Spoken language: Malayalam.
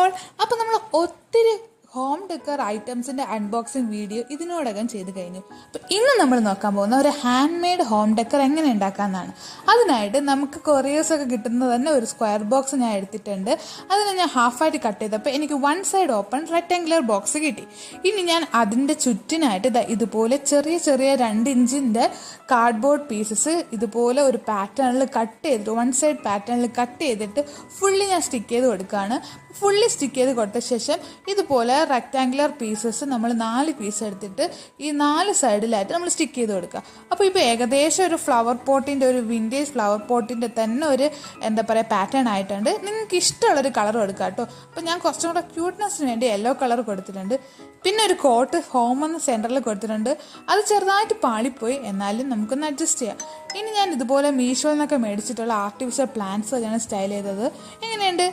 ഓൾ. അപ്പോൾ നമ്മൾ ഒത്തിരി ഹോം ഡെക്കർ ഐറ്റംസിൻ്റെ അൺബോക്സിങ് വീഡിയോ ഇതിനോടകം ചെയ്ത് കഴിഞ്ഞു. അപ്പോൾ ഇന്ന് നമ്മൾ നോക്കാൻ പോകുന്ന ഒരു ഹാൻഡ് മെയ്ഡ് ഹോം ഡെക്കർ എങ്ങനെ ഉണ്ടാക്കാമെന്നാണ്. അതിനായിട്ട് നമുക്ക് കൊറിയേഴ്സൊക്കെ കിട്ടുന്നത് തന്നെ ഒരു സ്ക്വയർ ബോക്സ് ഞാൻ എടുത്തിട്ടുണ്ട്. അതിനെ ഞാൻ ഹാഫായിട്ട് കട്ട് ചെയ്തപ്പോൾ എനിക്ക് one side open rectangular box കിട്ടി. ഇനി ഞാൻ അതിൻ്റെ ചുറ്റിനായിട്ട് ഇതുപോലെ ചെറിയ ചെറിയ 2 ഇഞ്ചിൻ്റെ കാർഡ്ബോർഡ് പീസസ് ഇതുപോലെ ഒരു പാറ്റേണിൽ കട്ട് ചെയ്തിട്ട് വൺ സൈഡ് പാറ്റേണിൽ കട്ട് ചെയ്തിട്ട് ഫുള്ളി ഞാൻ സ്റ്റിക്ക് ചെയ്ത് കൊടുക്കുകയാണ്. ഫുള്ളി സ്റ്റിക്ക് ചെയ്ത് കൊടുത്ത ശേഷം ഇതുപോലെ റെക്ടാങ്കുലർ പീസസ് നമ്മൾ 4 പീസ് എടുത്തിട്ട് ഈ 4 സൈഡിലായിട്ട് നമ്മൾ സ്റ്റിക്ക് ചെയ്ത് കൊടുക്കുക. അപ്പോൾ ഇപ്പോൾ ഏകദേശം ഒരു ഫ്ലവർ പോട്ടിൻ്റെ ഒരു വിൻറ്റേജ് ഫ്ലവർ പോട്ടിൻ്റെ തന്നെ ഒരു പാറ്റേൺ ആയിട്ടുണ്ട്. നിങ്ങൾക്ക് ഇഷ്ടമുള്ളൊരു കളർ കൊടുക്കുക കേട്ടോ. അപ്പോൾ ഞാൻ കുറച്ചും കൂടെ ക്യൂട്ട്നെസ്സിന് വേണ്ടി യെല്ലോ കളർ കൊടുത്തിട്ടുണ്ട്. പിന്നെ ഒരു കോട്ട് ഹോം എന്ന് സെൻറ്ററിൽ കൊടുത്തിട്ടുണ്ട്. അത് ചെറുതായിട്ട് പാളിപ്പോയി, എന്നാലും നമുക്കൊന്ന് അഡ്ജസ്റ്റ് ചെയ്യാം. ഇനി ഞാൻ ഇതുപോലെ മീഷോയിൽ നിന്നൊക്കെ മേടിച്ചിട്ടുള്ള ആർട്ടിഫിഷ്യൽ പ്ലാന്റ്സ് ഞാൻ സ്റ്റൈൽ ചെയ്തത് എങ്ങനെയുണ്ട്?